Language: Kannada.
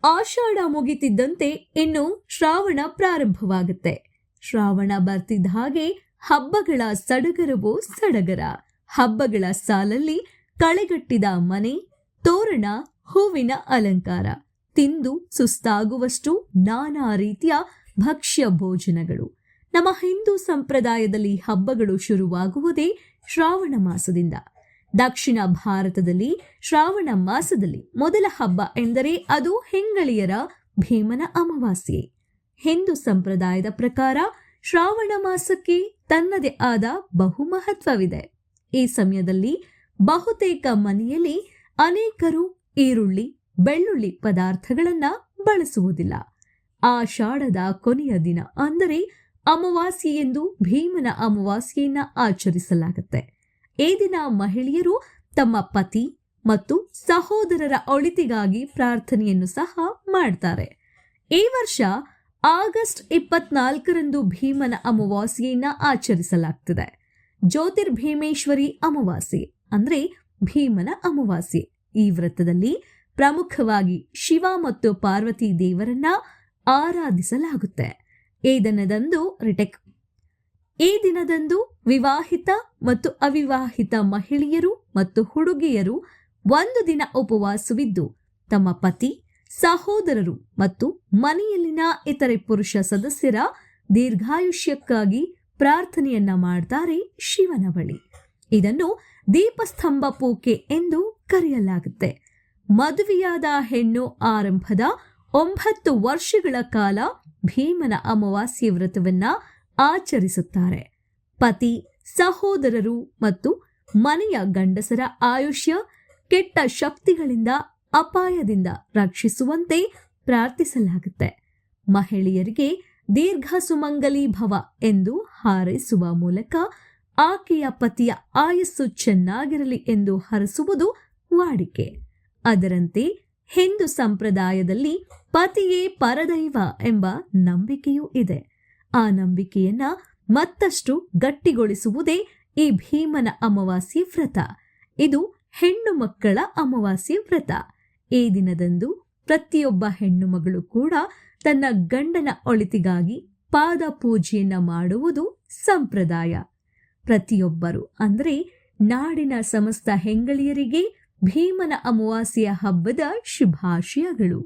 ಆಷಾಢ ಮುಗಿತಿದ್ದಂತೆ ಇನ್ನು ಶ್ರಾವಣ ಪ್ರಾರಂಭವಾಗುತ್ತೆ. ಶ್ರಾವಣ ಬರ್ತಿದ್ದ ಹಾಗೆ ಹಬ್ಬಗಳ ಸಡಗರವೋ ಸಡಗರ. ಹಬ್ಬಗಳ ಸಾಲಲ್ಲಿ ಕಳೆಗಟ್ಟಿದ ಮನೆ, ತೋರಣ, ಹೂವಿನ ಅಲಂಕಾರ, ತಿಂದು ಸುಸ್ತಾಗುವಷ್ಟು ನಾನಾ ರೀತಿಯ ಭಕ್ಷ್ಯ ಭೋಜನಗಳು. ನಮ್ಮ ಹಿಂದೂ ಸಂಪ್ರದಾಯದಲ್ಲಿ ಹಬ್ಬಗಳು ಶುರುವಾಗುವುದೇ ಶ್ರಾವಣ ಮಾಸದಿಂದ. ದಕ್ಷಿಣ ಭಾರತದಲ್ಲಿ ಶ್ರಾವಣ ಮಾಸದಲ್ಲಿ ಮೊದಲ ಹಬ್ಬ ಎಂದರೆ ಅದು ಹೆಂಗಳಿಯರ ಭೀಮನ ಅಮಾವಾಸ್ಯೆ. ಹಿಂದೂ ಸಂಪ್ರದಾಯದ ಪ್ರಕಾರ ಶ್ರಾವಣ ಮಾಸಕ್ಕೆ ತನ್ನದೇ ಆದ ಬಹು ಮಹತ್ವವಿದೆ. ಈ ಸಮಯದಲ್ಲಿ ಬಹುತೇಕ ಮನೆಯಲ್ಲಿ ಅನೇಕರು ಈರುಳ್ಳಿ, ಬೆಳ್ಳುಳ್ಳಿ ಪದಾರ್ಥಗಳನ್ನ ಬಳಸುವುದಿಲ್ಲ. ಆಷಾಢದ ಕೊನೆಯ ದಿನ ಅಂದರೆ ಅಮಾವಾಸ್ಯೆ ಎಂದು ಭೀಮನ ಅಮಾವಾಸ್ಯೆಯನ್ನ ಆಚರಿಸಲಾಗುತ್ತೆ. ಈ ದಿನ ಮಹಿಳೆಯರು ತಮ್ಮ ಪತಿ ಮತ್ತು ಸಹೋದರರ ಒಳಿತಿಗಾಗಿ ಪ್ರಾರ್ಥನೆಯನ್ನು ಸಹ ಮಾಡ್ತಾರೆ. ಈ ವರ್ಷ ಆಗಸ್ಟ್ 24ರಂದು ಭೀಮನ ಅಮಾವಾಸ್ಯೆಯನ್ನ ಆಚರಿಸಲಾಗ್ತಿದೆ. ಜ್ಯೋತಿರ್ಭೀಮೇಶ್ವರಿ ಅಮಾವಾಸ್ಯೆ ಅಂದ್ರೆ ಭೀಮನ ಅಮಾವಾಸ್ಯೆ. ಈ ವ್ರತದಲ್ಲಿ ಪ್ರಮುಖವಾಗಿ ಶಿವ ಮತ್ತು ಪಾರ್ವತಿ ದೇವರನ್ನ ಆರಾಧಿಸಲಾಗುತ್ತೆ. ಈ ದಿನದಂದು ವಿವಾಹಿತ ಮತ್ತು ಅವಿವಾಹಿತ ಮಹಿಳೆಯರು ಮತ್ತು ಹುಡುಗಿಯರು ಒಂದು ದಿನ ಉಪವಾಸವಿದ್ದು ತಮ್ಮ ಪತಿ, ಸಹೋದರರು ಮತ್ತು ಮನೆಯಲ್ಲಿನ ಇತರೆ ಪುರುಷ ಸದಸ್ಯರ ದೀರ್ಘಾಯುಷ್ಯಕ್ಕಾಗಿ ಪ್ರಾರ್ಥನೆಯನ್ನ ಮಾಡ್ತಾರೆ ಶಿವನ ಬಳಿ. ಇದನ್ನು ದೀಪಸ್ತಂಭ ಪೂಕೆ ಎಂದು ಕರೆಯಲಾಗುತ್ತೆ. ಮದುವೆಯಾದ ಹೆಣ್ಣು ಆರಂಭದ 9 ವರ್ಷಗಳ ಕಾಲ ಭೀಮನ ಅಮಾವಾಸ್ಯೆ ವ್ರತವನ್ನ ಆಚರಿಸುತ್ತಾರೆ. ಪತಿ, ಸಹೋದರರು ಮತ್ತು ಮನೆಯ ಗಂಡಸರ ಆಯುಷ್ಯ ಕೆಟ್ಟ ಶಕ್ತಿಗಳಿಂದ, ಅಪಾಯದಿಂದ ರಕ್ಷಿಸುವಂತೆ ಪ್ರಾರ್ಥಿಸಲಾಗುತ್ತೆ. ಮಹಿಳೆಯರಿಗೆ ದೀರ್ಘ ಸುಮಂಗಲಿ ಭವ ಎಂದು ಹಾರೈಸುವ ಮೂಲಕ ಆಕೆಯ ಪತಿಯ ಆಯಸ್ಸು ಚೆನ್ನಾಗಿರಲಿ ಎಂದು ಹರಸುವುದು ವಾಡಿಕೆ. ಅದರಂತೆ ಹಿಂದೂ ಸಂಪ್ರದಾಯದಲ್ಲಿ ಪತಿಯೇ ಪರದೈವ ಎಂಬ ನಂಬಿಕೆಯೂ ಇದೆ. ಆ ನಂಬಿಕೆಯನ್ನ ಮತ್ತಷ್ಟು ಗಟ್ಟಿಗೊಳಿಸುವುದೇ ಈ ಭೀಮನ ಅಮಾವಾಸ್ಯೆ ವ್ರತ. ಇದು ಹೆಣ್ಣು ಮಕ್ಕಳ ಅಮಾವಾಸ್ಯೆ ವ್ರತ. ಈ ದಿನದಂದು ಪ್ರತಿಯೊಬ್ಬ ಹೆಣ್ಣು ಮಗಳು ಕೂಡ ತನ್ನ ಗಂಡನ ಒಳಿತಿಗಾಗಿ ಪಾದ ಪೂಜೆಯನ್ನ ಮಾಡುವುದು ಸಂಪ್ರದಾಯ. ಪ್ರತಿಯೊಬ್ಬರು ಅಂದರೆ ನಾಡಿನ ಸಮಸ್ತ ಹೆಂಗಳಿಯರಿಗೆ ಭೀಮನ ಅಮಾವಾಸ್ಯೆಯ ಹಬ್ಬದ ಶುಭಾಶಯಗಳು.